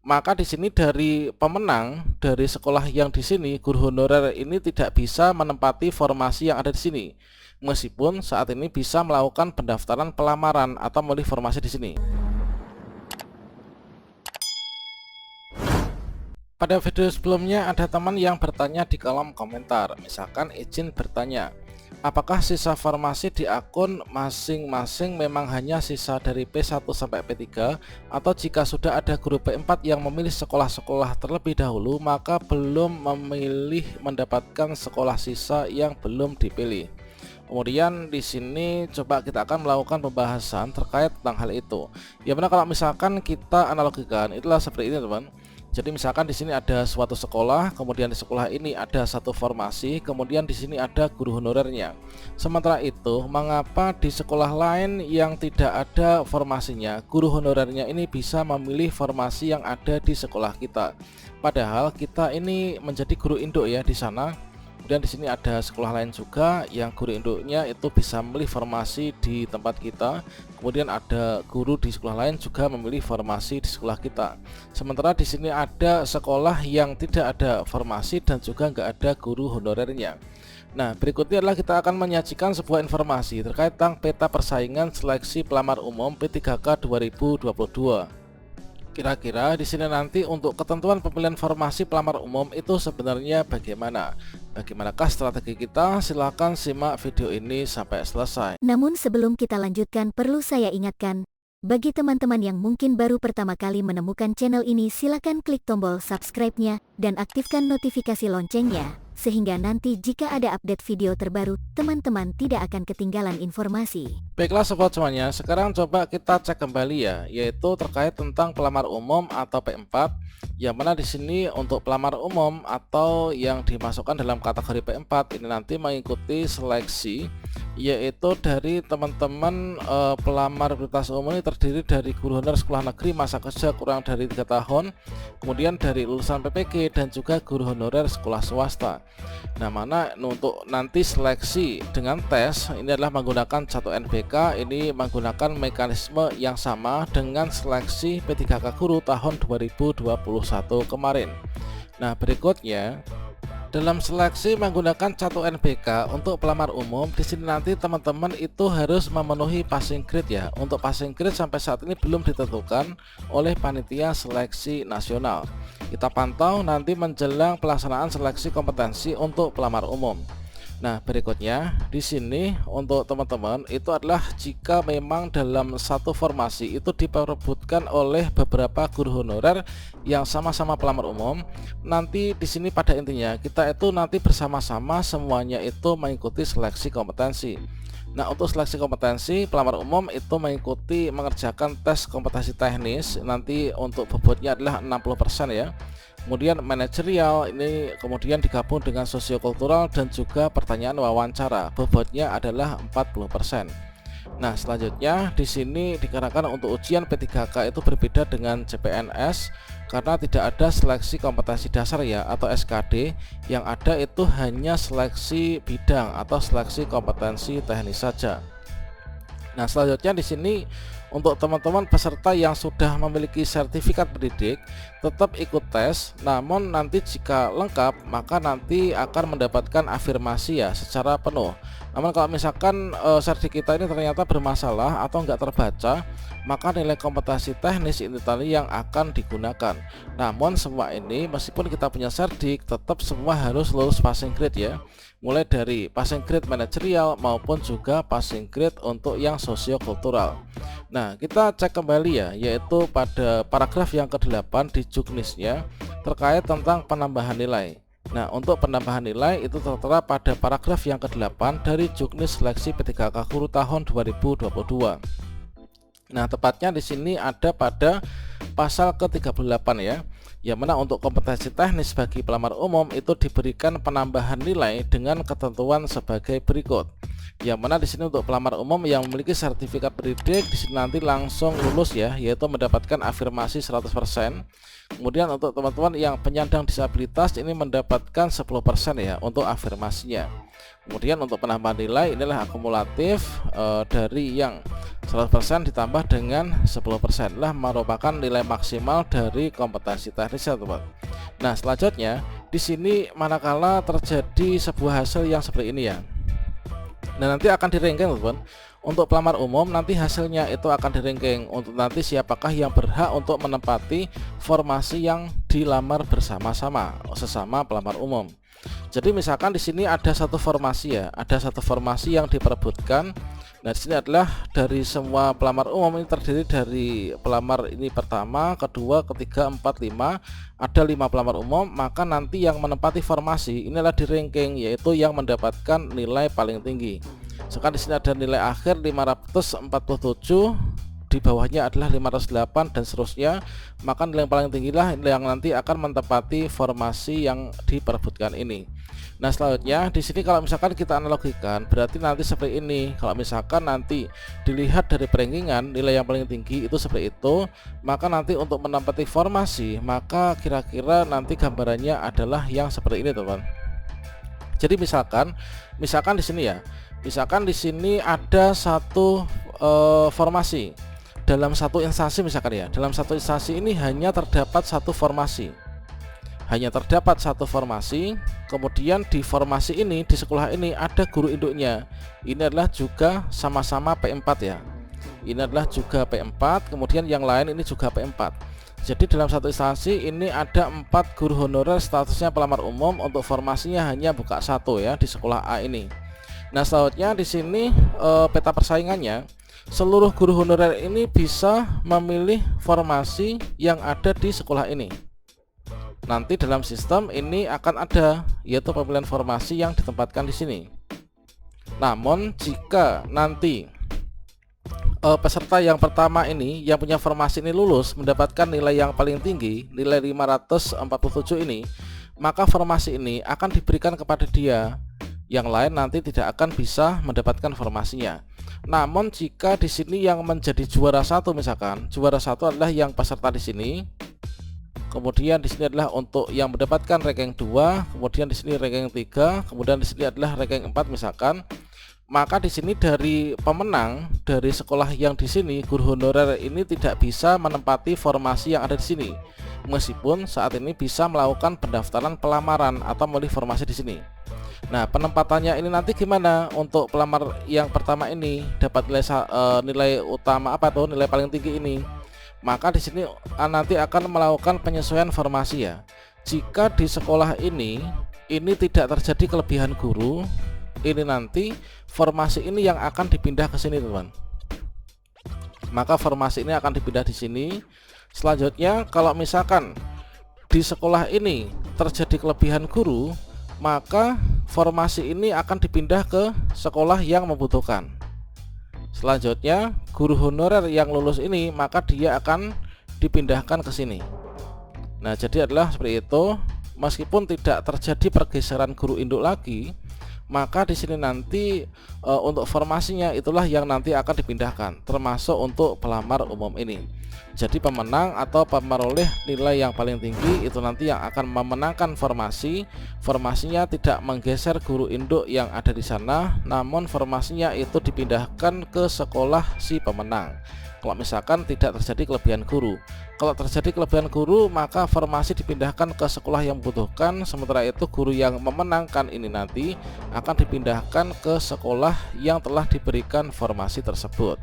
maka di sini dari pemenang dari sekolah yang di sini, guru honorer ini tidak bisa menempati formasi yang ada di sini. Meskipun saat ini bisa melakukan pendaftaran pelamaran atau memilih formasi di sini. Pada video sebelumnya ada teman yang bertanya di kolom komentar, misalkan izin bertanya, apakah sisa formasi di akun masing-masing memang hanya sisa dari P1 sampai P3 atau jika sudah ada guru P4 yang memilih sekolah-sekolah terlebih dahulu maka belum memilih mendapatkan sekolah sisa yang belum dipilih. Kemudian di sini coba kita akan melakukan pembahasan terkait tentang hal itu. Ya benar, kalau misalkan kita analogikan itulah seperti ini teman. Jadi misalkan di sini ada suatu sekolah, kemudian di sekolah ini ada satu formasi, kemudian di sini ada guru honorernya. Sementara itu, mengapa di sekolah lain yang tidak ada formasinya, guru honorernya ini bisa memilih formasi yang ada di sekolah kita? Padahal kita ini menjadi guru induk ya di sana. Kemudian di sini ada sekolah lain juga yang guru induknya itu bisa memilih formasi di tempat kita. Kemudian ada guru di sekolah lain juga memilih formasi di sekolah kita. Sementara di sini ada sekolah yang tidak ada formasi dan juga nggak ada guru honorernya. Nah, berikutnya adalah kita akan menyajikan sebuah informasi terkait tentang peta persaingan seleksi pelamar umum P3K 2022. Kira-kira di sini nanti untuk ketentuan pemilihan formasi pelamar umum itu sebenarnya bagaimana? Bagaimanakah strategi kita? Silahkan simak video ini sampai selesai. Namun sebelum kita lanjutkan, perlu saya ingatkan, bagi teman-teman yang mungkin baru pertama kali menemukan channel ini, silakan klik tombol subscribe-nya dan aktifkan notifikasi loncengnya, sehingga nanti jika ada update video terbaru, teman-teman tidak akan ketinggalan informasi. Baiklah sobat semuanya, sekarang coba kita cek kembali ya, yaitu terkait tentang pelamar umum atau P4, yang mana di sini untuk pelamar umum atau yang dimasukkan dalam kategori P4 ini nanti mengikuti seleksi, yaitu dari teman-teman pelamar prioritas umum ini terdiri dari guru honorer sekolah negeri masa kerja kurang dari 3 tahun, kemudian dari lulusan PPG dan juga guru honorer sekolah swasta. Nah, mana untuk nanti seleksi dengan tes ini adalah menggunakan 1NBK, ini menggunakan mekanisme yang sama dengan seleksi P3K guru tahun 2021 kemarin. Nah, berikutnya dalam seleksi menggunakan 1NBK untuk pelamar umum, di sini nanti teman-teman itu harus memenuhi passing grade ya. Untuk passing grade sampai saat ini belum ditentukan oleh panitia seleksi nasional. Kita pantau nanti menjelang pelaksanaan seleksi kompetensi untuk pelamar umum. Nah, berikutnya di sini untuk teman-teman itu adalah jika memang dalam satu formasi itu diperebutkan oleh beberapa guru honorer yang sama-sama pelamar umum, nanti di sini pada intinya kita itu nanti bersama-sama semuanya itu mengikuti seleksi kompetensi. Nah, untuk seleksi kompetensi pelamar umum itu mengikuti mengerjakan tes kompetensi teknis, nanti untuk bobotnya adalah 60% ya. Kemudian manajerial ini kemudian digabung dengan sosiokultural dan juga pertanyaan wawancara, bobotnya adalah 40%. Nah, selanjutnya di sini dikarenakan untuk ujian P3K itu berbeda dengan CPNS karena tidak ada seleksi kompetensi dasar ya atau SKD, yang ada itu hanya seleksi bidang atau seleksi kompetensi teknis saja. Nah, selanjutnya di sini untuk teman-teman peserta yang sudah memiliki sertifikat pendidik tetap ikut tes, namun nanti jika lengkap maka nanti akan mendapatkan afirmasi ya secara penuh. Namun kalau misalkan sertifikat kita ini ternyata bermasalah atau enggak terbaca, maka nilai kompetensi teknis ini tadi yang akan digunakan. Namun semua ini meskipun kita punya serdik, tetap semua harus lulus passing grade ya, mulai dari passing grade manajerial maupun juga passing grade untuk yang sosiokultural. Nah, kita cek kembali ya, yaitu pada paragraf yang ke-8 di juknisnya terkait tentang penambahan nilai. Nah, untuk penambahan nilai itu tertera pada paragraf yang ke-8 dari juknis seleksi P3K guru tahun 2022. Nah, tepatnya di sini ada pada pasal ke-38 ya, yang mana untuk kompetensi teknis bagi pelamar umum itu diberikan penambahan nilai dengan ketentuan sebagai berikut. Yang mana di sini untuk pelamar umum yang memiliki sertifikat pendidik di sini nanti langsung lulus ya, yaitu mendapatkan afirmasi 100%. Kemudian untuk teman-teman yang penyandang disabilitas ini mendapatkan 10% ya untuk afirmasinya. Kemudian untuk penambahan nilai inilah akumulatif dari yang 100% ditambah dengan 10% lah merupakan nilai maksimal dari kompetensi teknis ya teman. Nah selanjutnya di sini manakala terjadi sebuah hasil yang seperti ini ya. Nah nanti akan di-ranking teman. Untuk pelamar umum nanti hasilnya itu akan di-ranking untuk nanti siapakah yang berhak untuk menempati formasi yang dilamar bersama-sama sesama pelamar umum. Jadi misalkan di sini ada satu formasi ya, ada satu formasi yang diperebutkan. Nah di sini adalah dari semua pelamar umum ini terdiri dari pelamar ini pertama, kedua, ketiga, 4, 5. Ada 5 pelamar umum, maka nanti yang menempati formasi inilah di ranking yaitu yang mendapatkan nilai paling tinggi. Sekarang di sini ada nilai akhir 547, di bawahnya adalah 508 dan seterusnya. Maka nilai yang paling tinggi lah yang nanti akan menempati formasi yang diperebutkan ini. Nah selanjutnya di sini kalau misalkan kita analogikan berarti nanti seperti ini. Kalau misalkan nanti dilihat dari perankingan nilai yang paling tinggi itu seperti itu, maka nanti untuk menempati formasi maka kira-kira nanti gambarannya adalah yang seperti ini teman. Jadi misalkan di sini ya, misalkan di sini ada satu formasi dalam satu instansi misalkan ya, dalam satu instansi ini hanya terdapat satu formasi. Kemudian di formasi ini di sekolah ini ada guru induknya. Ini adalah juga sama-sama P4 ya. Ini adalah juga P4, kemudian yang lain ini juga P4. Jadi dalam satu instansi ini ada 4 guru honorer statusnya pelamar umum, untuk formasinya hanya buka satu ya di sekolah A ini. Nah selanjutnya di sini peta persaingannya, seluruh guru honorer ini bisa memilih formasi yang ada di sekolah ini. Nanti dalam sistem ini akan ada yaitu pemilihan formasi yang ditempatkan di sini. Namun jika nanti peserta yang pertama ini yang punya formasi ini lulus mendapatkan nilai yang paling tinggi, nilai 547 ini, maka formasi ini akan diberikan kepada dia. Yang lain nanti tidak akan bisa mendapatkan formasinya. Namun jika di sini yang menjadi juara satu, misalkan juara satu adalah yang peserta di sini, kemudian di sini adalah untuk yang mendapatkan ranking 2, kemudian di sini ranking 3, kemudian di sini adalah ranking 4 misalkan. Maka di sini dari pemenang dari sekolah yang di sini guru honorer ini tidak bisa menempati formasi yang ada di sini, meskipun saat ini bisa melakukan pendaftaran pelamaran atau memilih formasi di sini. Nah penempatannya ini nanti gimana untuk pelamar yang pertama ini dapat nilai utama apa tuh nilai paling tinggi ini? Maka di sini nanti akan melakukan penyesuaian formasi ya. Jika di sekolah ini tidak terjadi kelebihan guru, ini nanti formasi ini yang akan dipindah ke sini teman. Maka formasi ini akan dipindah di sini. Selanjutnya kalau misalkan di sekolah ini terjadi kelebihan guru, maka formasi ini akan dipindah ke sekolah yang membutuhkan. Selanjutnya guru honorer yang lulus ini maka dia akan dipindahkan ke sini. Nah jadi adalah seperti itu. Meskipun tidak terjadi pergeseran guru induk lagi, maka di sini nanti untuk formasinya itulah yang nanti akan dipindahkan, termasuk untuk pelamar umum ini. Jadi pemenang atau pemeroleh nilai yang paling tinggi itu nanti yang akan memenangkan formasinya tidak menggeser guru induk yang ada di sana, namun formasinya itu dipindahkan ke sekolah si pemenang. Kalau misalkan tidak terjadi kelebihan guru, kalau terjadi kelebihan guru maka formasi dipindahkan ke sekolah yang membutuhkan. Sementara itu guru yang memenangkan ini nanti akan dipindahkan ke sekolah yang telah diberikan formasi tersebut.